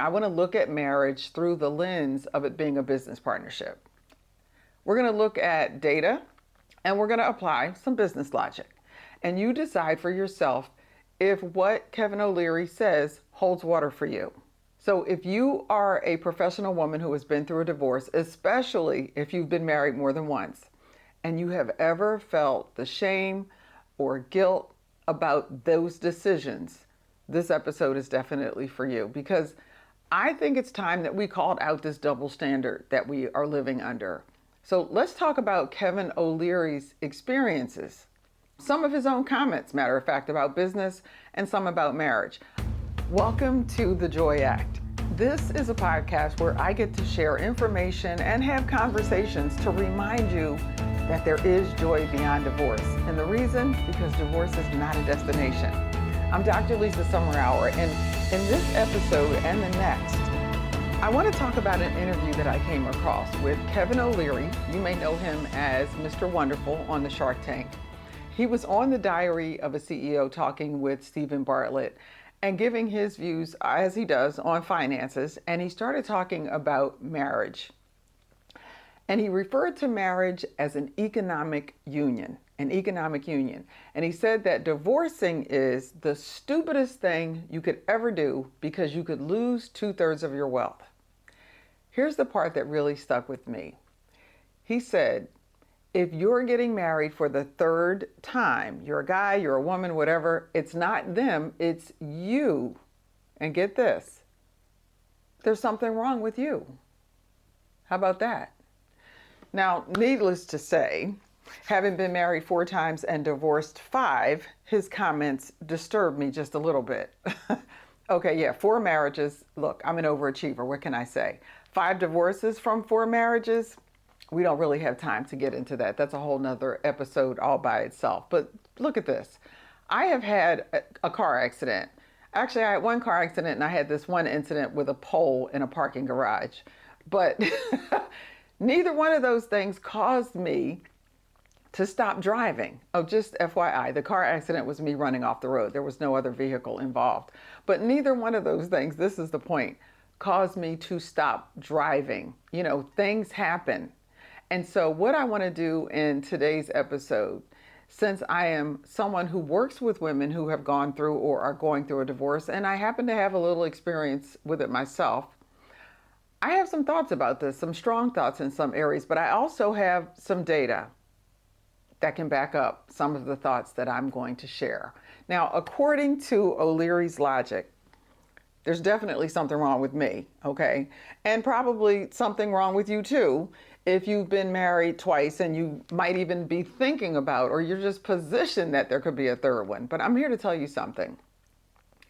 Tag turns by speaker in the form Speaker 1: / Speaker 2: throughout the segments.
Speaker 1: I want to look at marriage through the lens of it being a business partnership. We're going to look at data and we're going to apply some business logic. And you decide for yourself if what Kevin O'Leary says holds water for you. So if you are a professional woman who has been through a divorce, especially if you've been married more than once, and you have ever felt the shame or guilt about those decisions, this episode is definitely for you, because I think it's time that we called out this double standard that we are living under. So let's talk about Kevin O'Leary's experiences. Some of his own comments, matter of fact, about business and some about marriage. Welcome to The Joy Act. This is a podcast where I get to share information and have conversations to remind you that there is joy beyond divorce. And the reason? Because divorce is not a destination. I'm Dr. Summerour, and in this episode and the next, I want to talk about an interview that I came across with Kevin O'Leary. You may know him as Mr. Wonderful on the Shark Tank. He was on the Diary of a CEO talking with Stephen Bartlett and giving his views, as he does, on finances. And he started talking about marriage. And he referred to marriage as an economic union. And he said that divorcing is the stupidest thing you could ever do because you could lose 2/3 of your wealth. Here's the part that really stuck with me. He said, if you're getting married for the third time, you're a guy, you're a woman, whatever, it's not them, it's you. And get this, there's something wrong with you. How about that? Now, needless to say, having been married 4 times and divorced 5, his comments disturbed me just a little bit. Okay, yeah, 4 marriages. Look, I'm an overachiever. What can I say? 5 divorces from 4 marriages. We don't really have time to get into that. That's a whole nother episode all by itself. But look at this. I have had a car accident. Actually, I had 1 car accident and I had this one incident with a pole in a parking garage. But neither one of those things caused me to stop driving. Oh, just FYI, the car accident was me running off the road. There was no other vehicle involved. But neither one of those things, this is the point, caused me to stop driving. You know, things happen. And so what I want to do in today's episode, since I am someone who works with women who have gone through or are going through a divorce, and I happen to have a little experience with it myself, I have some thoughts about this, some strong thoughts in some areas, but I also have some data that can back up some of the thoughts that I'm going to share. Now, according to O'Leary's logic, there's definitely something wrong with me, okay? And probably something wrong with you too, if you've been married twice and you might even be thinking about, or you're just positioned that there could be a third one. But I'm here to tell you something.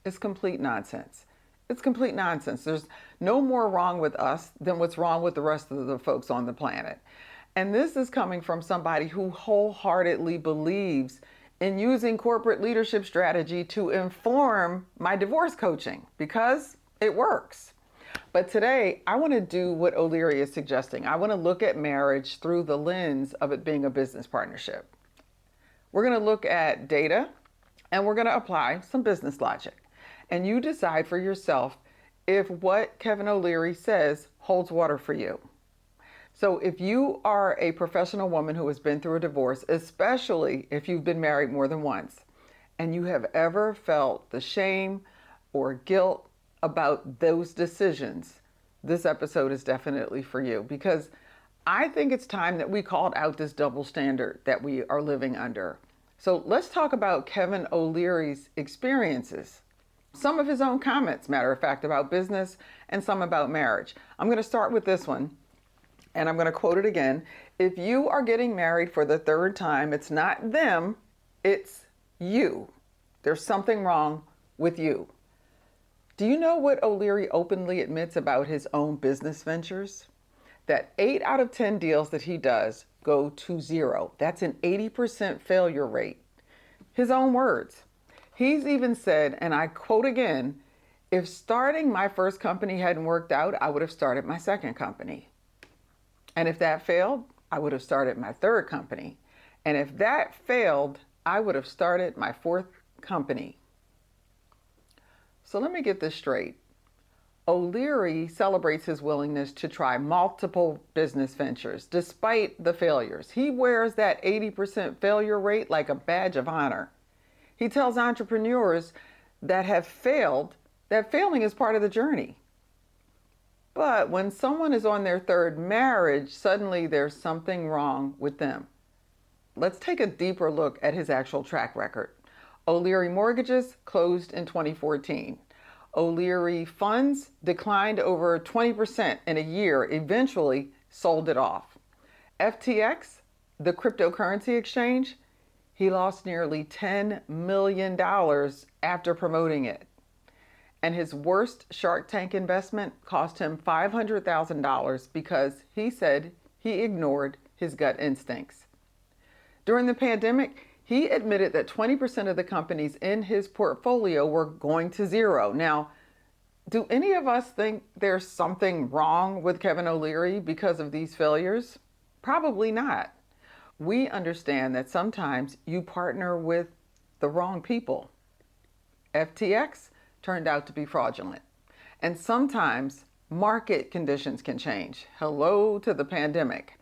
Speaker 1: It's complete nonsense. It's complete nonsense. There's no more wrong with us than what's wrong with the rest of the folks on the planet. And this is coming from somebody who wholeheartedly believes in using corporate leadership strategy to inform my divorce coaching because it works. But today, I want to do what O'Leary is suggesting. I want to look at marriage through the lens of it being a business partnership. We're going to look at data and we're going to apply some business logic. And you decide for yourself if what Kevin O'Leary says holds water for you. So if you are a professional woman who has been through a divorce, especially if you've been married more than once, and you have ever felt the shame or guilt about those decisions, this episode is definitely for you, because I think it's time that we called out this double standard that we are living under. So let's talk about Kevin O'Leary's experiences. Some of his own comments, matter of fact, about business and some about marriage. I'm going to start with this one. And I'm going to quote it again. If you are getting married for the 3rd time, it's not them, it's you. There's something wrong with you. Do you know what O'Leary openly admits about his own business ventures? That 8 out of 10 deals that he does go to 0. That's an 80% failure rate. His own words. He's even said, and I quote again, if starting my first company hadn't worked out, I would have started my second company. And if that failed, I would have started my 3rd company. And if that failed, I would have started my 4th company. So let me get this straight. O'Leary celebrates his willingness to try multiple business ventures despite the failures. He wears that 80% failure rate like a badge of honor. He tells entrepreneurs that have failed that failing is part of the journey. But when someone is on their third marriage, suddenly there's something wrong with them. Let's take a deeper look at his actual track record. O'Leary Mortgages closed in 2014. O'Leary Funds declined over 20% in a year, eventually sold it off. FTX, the cryptocurrency exchange, he lost nearly $10 million after promoting it. And his worst Shark Tank investment cost him $500,000 because he said he ignored his gut instincts. During the pandemic, he admitted that 20% of the companies in his portfolio were going to zero. Now, do any of us think there's something wrong with Kevin O'Leary because of these failures? Probably not. We understand that sometimes you partner with the wrong people. FTX turned out to be fraudulent. And sometimes market conditions can change. Hello to the pandemic.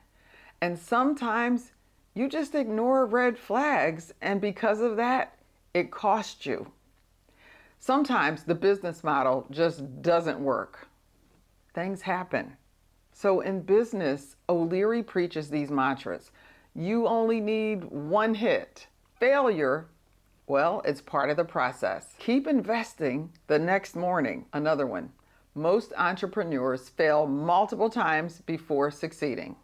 Speaker 1: And sometimes you just ignore red flags, and because of that, it costs you. Sometimes the business model just doesn't work. Things happen. So in business, O'Leary preaches these mantras. You only need one hit. Failure, well, it's part of the process. Keep investing the next morning. Another one. Most entrepreneurs fail multiple times before succeeding.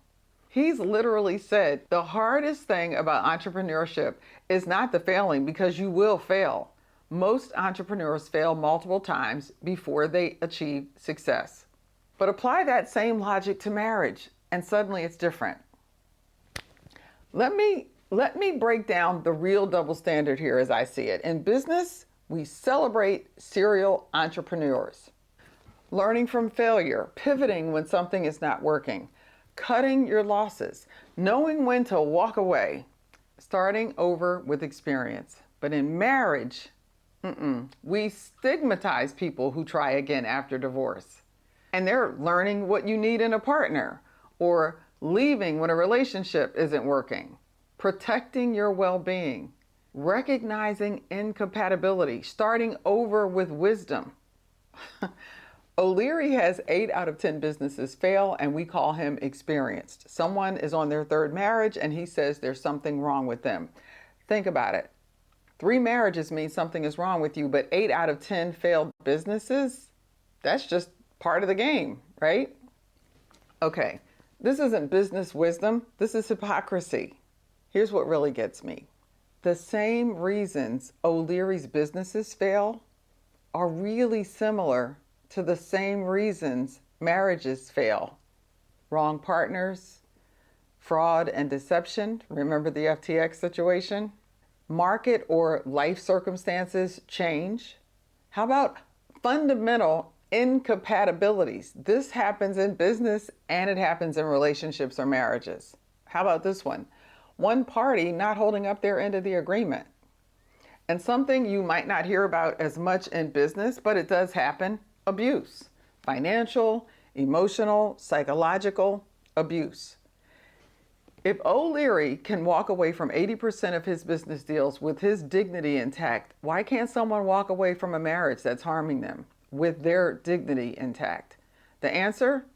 Speaker 1: He's literally said the hardest thing about entrepreneurship is not the failing, because you will fail. Most entrepreneurs fail multiple times before they achieve success. But apply that same logic to marriage, and suddenly it's different. Let me break down the real double standard here as I see it. In business, we celebrate serial entrepreneurs. Learning from failure, pivoting when something is not working, cutting your losses, knowing when to walk away, starting over with experience. But in marriage, we stigmatize people who try again after divorce. And they're learning what you need in a partner, or leaving when a relationship isn't working, protecting your well-being, recognizing incompatibility, starting over with wisdom. O'Leary has 8 out of 10 businesses fail, and we call him experienced. Someone is on their third marriage, and he says there's something wrong with them. Think about it. 3 marriages means something is wrong with you, but 8 out of 10 failed businesses, that's just part of the game, right? Okay, this isn't business wisdom. This is hypocrisy. Here's what really gets me. The same reasons O'Leary's businesses fail are really similar to the same reasons marriages fail. Wrong partners, fraud and deception. Remember the FTX situation? Market or life circumstances change. How about fundamental incompatibilities? This happens in business and it happens in relationships or marriages. How about this one? One party not holding up their end of the agreement. And something you might not hear about as much in business, but it does happen, abuse. Financial, emotional, psychological abuse. If O'Leary can walk away from 80% of his business deals with his dignity intact, why can't someone walk away from a marriage that's harming them with their dignity intact? The answer?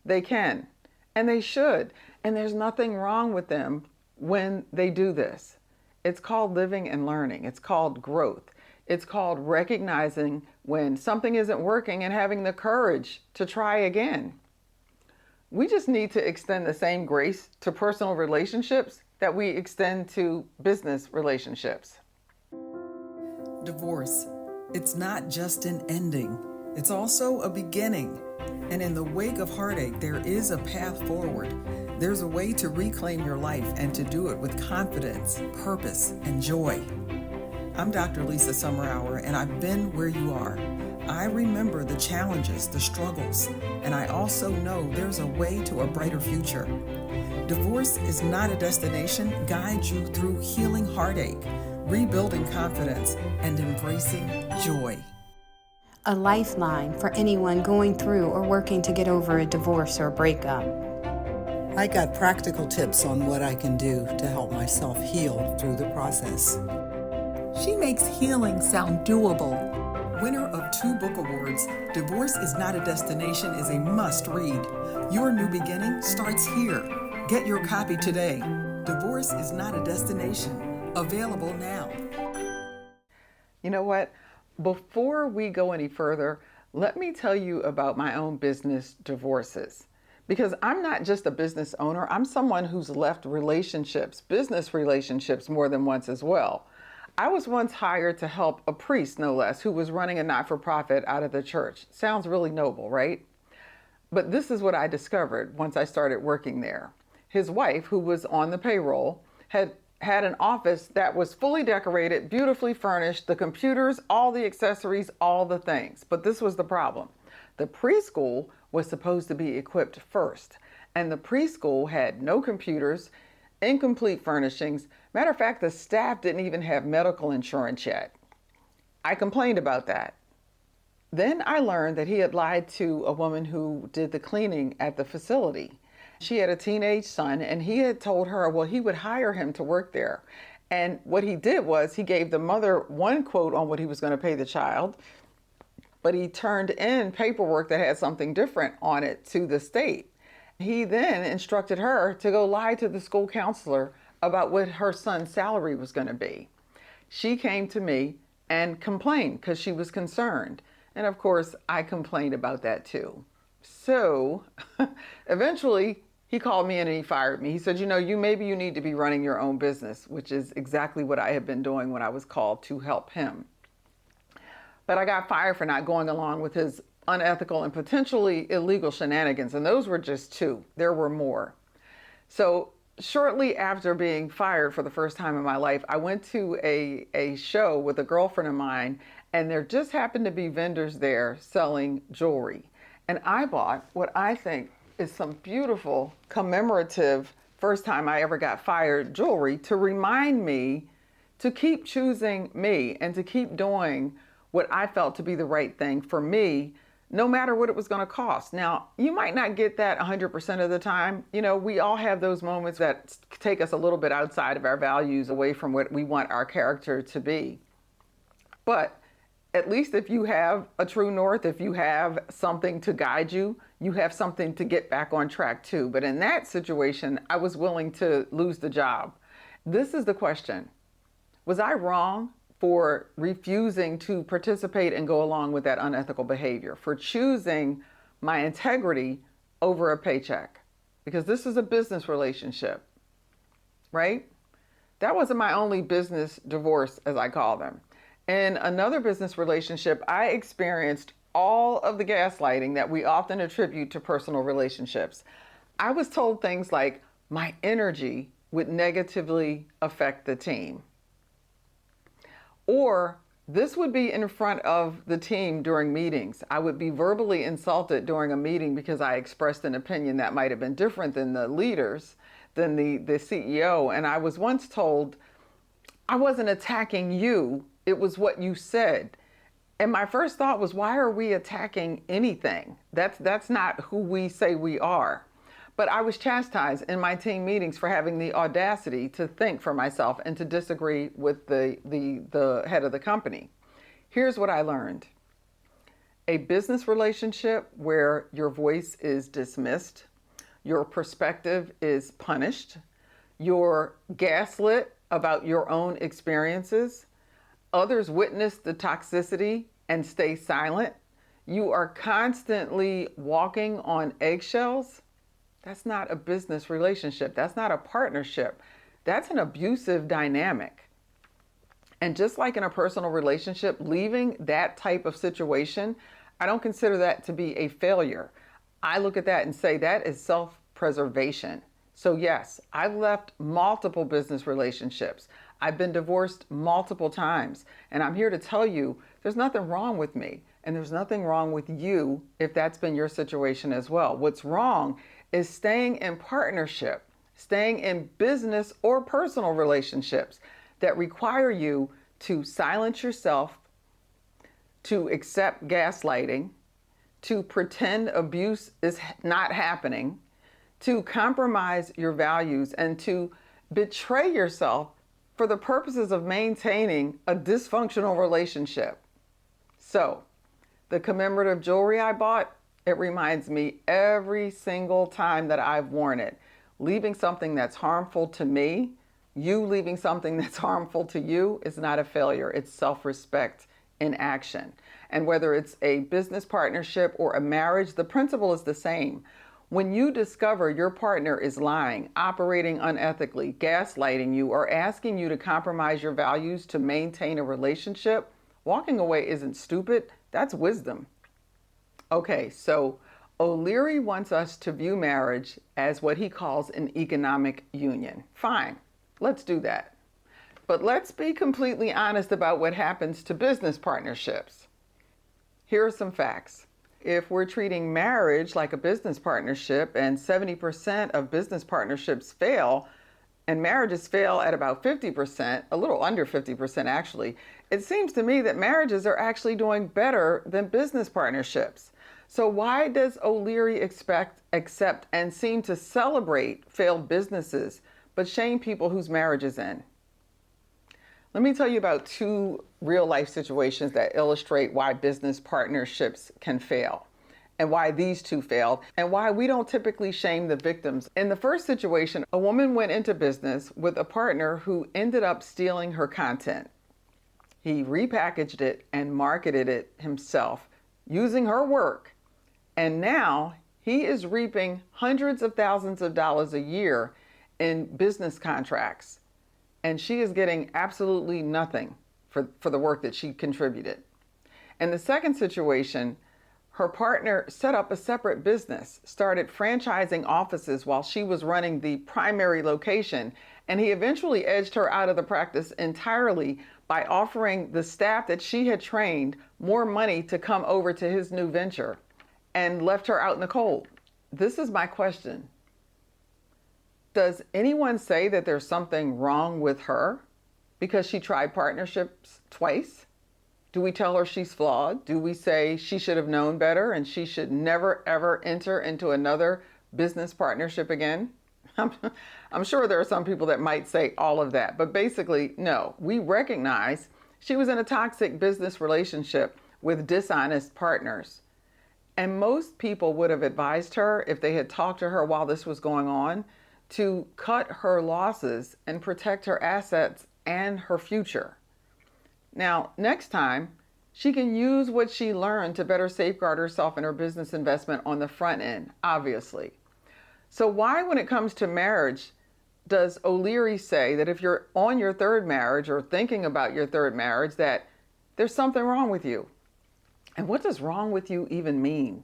Speaker 1: They can, and they should, and there's nothing wrong with them when they do this. It's called living and learning. It's called growth. It's called recognizing when something isn't working and having the courage to try again. We just need to extend the same grace to personal relationships that we extend to business relationships.
Speaker 2: Divorce. It's not just an ending. It's also a beginning. And in the wake of heartache, there is a path forward. There's a way to reclaim your life and to do it with confidence, purpose, and joy. I'm Dr. Lisa Summerour, and I've been where you are. I remember the challenges, the struggles, and I also know there's a way to a brighter future. Divorce is not a destination. Guide you through healing heartache, rebuilding confidence, and embracing joy.
Speaker 3: a lifeline for anyone going through or working to get over a divorce or breakup.
Speaker 2: I got practical tips on what I can do to help myself heal through the process. She makes healing sound doable. Winner of 2 book awards, Divorce is Not a Destination is a must-read. Your new beginning starts here. Get your copy today. Divorce is Not a Destination. Available now.
Speaker 1: You know what? Before we go any further, let me tell you about my own business, Divorces. Because I'm not just a business owner, I'm someone who's left relationships, business relationships, more than once as well. I was once hired to help a priest, no less, who was running a not-for-profit out of the church. Sounds really noble, right? But this is what I discovered once I started working there. His wife, who was on the payroll, had an office that was fully decorated, beautifully furnished, the computers, all the accessories, all the things. But this was the problem. The preschool was supposed to be equipped first, and the preschool had no computers, incomplete furnishings. Matter of fact, the staff didn't even have medical insurance yet. I complained about that. Then I learned that he had lied to a woman who did the cleaning at the facility. She had a teenage son, and he had told her, well, he would hire him to work there. And what he did was he gave the mother one quote on what he was going to pay the child, but he turned in paperwork that had something different on it to the state. He then instructed her to go lie to the school counselor about what her son's salary was going to be. She came to me and complained because she was concerned. And of course, I complained about that too. So eventually he called me in and he fired me. He said, maybe you need to be running your own business, which is exactly what I had been doing when I was called to help him. But I got fired for not going along with his unethical and potentially illegal shenanigans. And those were just 2. There were more. So shortly after being fired for the first time in my life, I went to a show with a girlfriend of mine, and there just happened to be vendors there selling jewelry. And I bought what I think is some beautiful commemorative first time I ever got fired jewelry to remind me to keep choosing me and to keep doing what I felt to be the right thing for me, no matter what it was going to cost. Now, you might not get that 100% of the time. We all have those moments that take us a little bit outside of our values, away from what we want our character to be. But at least if you have a true north, if you have something to guide you, you have something to get back on track too. But in that situation, I was willing to lose the job. This is the question. Was I wrong for refusing to participate and go along with that unethical behavior, for choosing my integrity over a paycheck? Because this is a business relationship, right? That wasn't my only business divorce, as I call them. In another business relationship, I experienced all of the gaslighting that we often attribute to personal relationships. I was told things like my energy would negatively affect the team. Or this would be in front of the team during meetings. I would be verbally insulted during a meeting because I expressed an opinion that might have been different than the leaders, than the CEO. And I was once told, I wasn't attacking you, it was what you said. And my first thought was, why are we attacking anything? That's not who we say we are. But I was chastised in my team meetings for having the audacity to think for myself and to disagree with the head of the company. Here's what I learned. A business relationship where your voice is dismissed, your perspective is punished, you're gaslit about your own experiences, others witness the toxicity and stay silent, you are constantly walking on eggshells. That's not a business relationship. That's not a partnership. That's an abusive dynamic. And just like in a personal relationship, leaving that type of situation, I don't consider that to be a failure. I look at that and say that is self-preservation. So yes, I've left multiple business relationships. I've been divorced multiple times. And I'm here to tell you, there's nothing wrong with me. And there's nothing wrong with you if that's been your situation as well. What's wrong is staying in partnership, staying in business or personal relationships that require you to silence yourself, to accept gaslighting, to pretend abuse is not happening, to compromise your values, and to betray yourself for the purposes of maintaining a dysfunctional relationship. So, the commemorative jewelry I bought, it reminds me every single time that I've worn it. Leaving something that's harmful to me, you leaving something that's harmful to you is not a failure. It's self-respect in action. And whether it's a business partnership or a marriage, the principle is the same. When you discover your partner is lying, operating unethically, gaslighting you, or asking you to compromise your values to maintain a relationship, walking away isn't stupid, that's wisdom. Okay, so O'Leary wants us to view marriage as what he calls an economic union. Fine, let's do that. But let's be completely honest about what happens to business partnerships. Here are some facts. If we're treating marriage like a business partnership and 70% of business partnerships fail, and marriages fail at about 50%, a little under 50% actually, it seems to me that marriages are actually doing better than business partnerships. So why does O'Leary accept and seem to celebrate failed businesses, but shame people whose marriage is in? Let me tell you about two real life situations that illustrate why business partnerships can fail, and why these two failed, and why we don't typically shame the victims. In the first situation, a woman went into business with a partner who ended up stealing her content. He repackaged it and marketed it himself using her work. And now he is reaping hundreds of thousands of dollars a year in business contracts. And she is getting absolutely nothing for the work that she contributed. In the second situation, her partner set up a separate business, started franchising offices while she was running the primary location, and he eventually edged her out of the practice entirely by offering the staff that she had trained more money to come over to his new venture, and left her out in the cold. This is my question. Does anyone say that there's something wrong with her because she tried partnerships twice? Do we tell her she's flawed? Do we say she should have known better and she should never, ever enter into another business partnership again? I'm sure there are some people that might say all of that, but basically, no. We recognize she was in a toxic business relationship with dishonest partners. And most people would have advised her, if they had talked to her while this was going on, to cut her losses and protect her assets and her future. Now, next time, she can use what she learned to better safeguard herself and her business investment on the front end, obviously. So why, when it comes to marriage, does O'Leary say that if you're on your third marriage or thinking about your third marriage, that there's something wrong with you? And what does wrong with you even mean?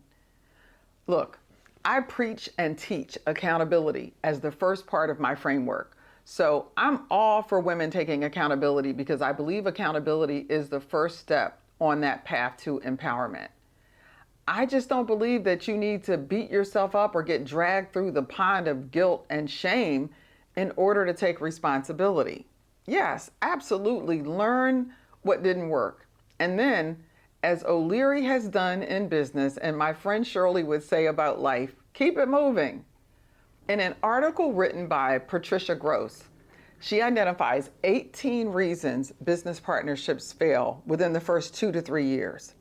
Speaker 1: Look, I preach and teach accountability as the first part of my framework. So I'm all for women taking accountability because I believe accountability is the first step on that path to empowerment. I just don't believe that you need to beat yourself up or get dragged through the pond of guilt and shame in order to take responsibility. Yes, absolutely learn what didn't work. And then, as O'Leary has done in business, and my friend Shirley would say about life, keep it moving. In an article written by Patricia Gross, she identifies 18 reasons business partnerships fail within the first 2 to 3 years.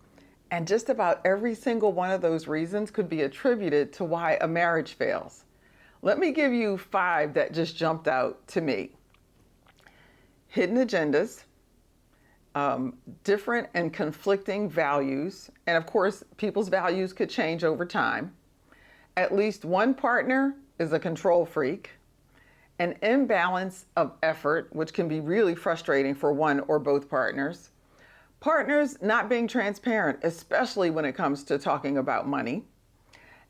Speaker 1: And just about every single one of those reasons could be attributed to why a marriage fails. Let me give you 5 that just jumped out to me. Hidden agendas, different and conflicting values, and of course, people's values could change over time. At least one partner is a control freak. An imbalance of effort, which can be really frustrating for one or both partners. Partners not being transparent, especially when it comes to talking about money.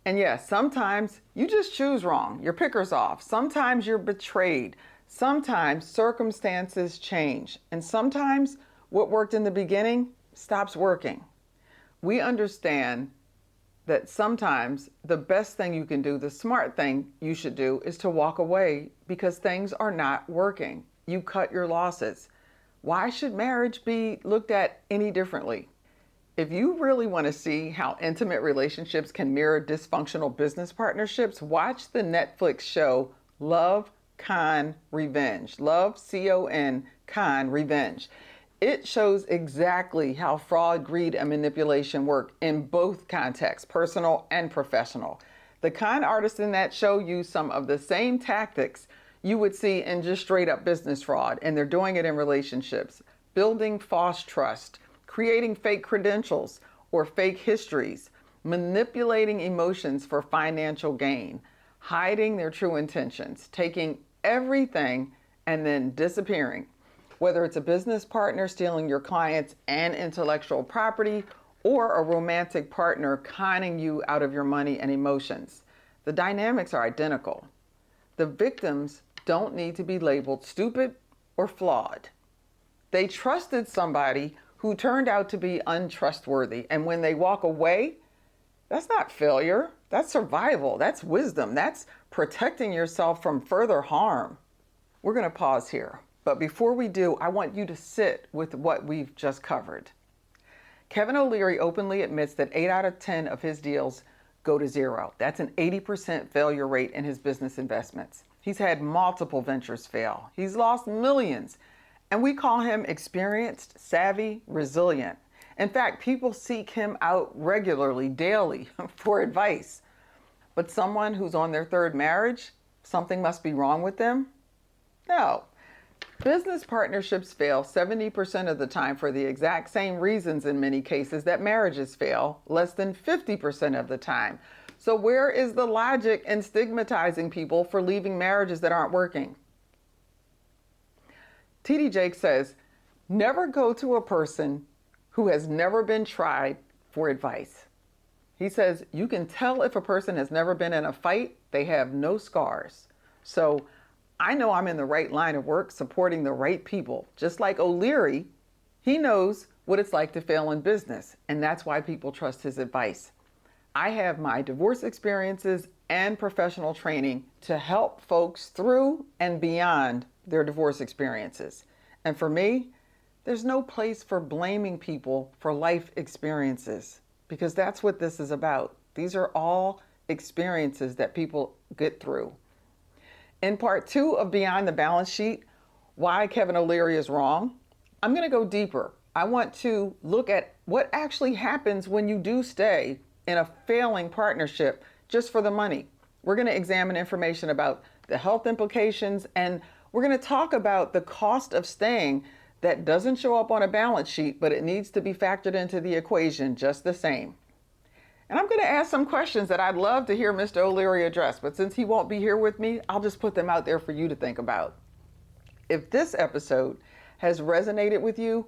Speaker 1: And yes, sometimes you just choose wrong. Your picker's off. Sometimes you're betrayed. Sometimes circumstances change. And sometimes what worked in the beginning stops working. We understand that sometimes the best thing you can do, the smart thing you should do, is to walk away because things are not working. You cut your losses. Why should marriage be looked at any differently? If you really want to see how intimate relationships can mirror dysfunctional business partnerships, watch the Netflix show Love, Con, Revenge. Love, C-O-N, Con, Revenge. It shows exactly how fraud, greed, and manipulation work in both contexts, personal and professional. The con artists in that show use some of the same tactics you would see in just straight up business fraud, and they're doing it in relationships, building false trust, creating fake credentials or fake histories, manipulating emotions for financial gain, hiding their true intentions, taking everything and then disappearing. Whether it's a business partner stealing your clients and intellectual property, or a romantic partner conning you out of your money and emotions, the dynamics are identical. The victims don't need to be labeled stupid or flawed. They trusted somebody who turned out to be untrustworthy. And when they walk away, that's not failure. That's survival. That's wisdom. That's protecting yourself from further harm. We're going to pause here. But before we do, I want you to sit with what we've just covered. Kevin O'Leary openly admits that 8 out of 10 of his deals go to zero. That's an 80% failure rate in his business investments. He's had multiple ventures fail. He's lost millions. And we call him experienced, savvy, resilient. In fact, people seek him out regularly, daily, for advice. But someone who's on their third marriage, something must be wrong with them? No. Business partnerships fail 70% of the time for the exact same reasons in many cases that marriages fail, less than 50% of the time. So where is the logic in stigmatizing people for leaving marriages that aren't working? T.D. Jakes says, never go to a person who has never been tried for advice. He says, you can tell if a person has never been in a fight, they have no scars. So I know I'm in the right line of work supporting the right people. Just like O'Leary, he knows what it's like to fail in business, and that's why people trust his advice. I have my divorce experiences and professional training to help folks through and beyond their divorce experiences. And for me, there's no place for blaming people for life experiences, because that's what this is about. These are all experiences that people get through. In part 2 of Beyond the Balance Sheet, why Kevin O'Leary is wrong, I'm going to go deeper. I want to look at what actually happens when you do stay in a failing partnership just for the money. We're going to examine information about the health implications, and we're going to talk about the cost of staying that doesn't show up on a balance sheet, but it needs to be factored into the equation just the same. And I'm going to ask some questions that I'd love to hear Mr. O'Leary address, but since he won't be here with me, I'll just put them out there for you to think about. If this episode has resonated with you,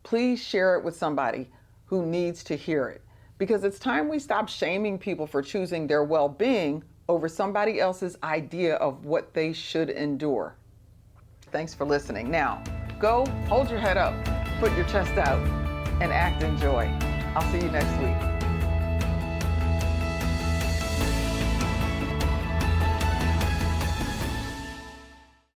Speaker 1: please share it with somebody who needs to hear it, because it's time we stop shaming people for choosing their well-being over somebody else's idea of what they should endure. Thanks for listening. Now, go hold your head up, put your chest out, and act in joy. I'll see you next week.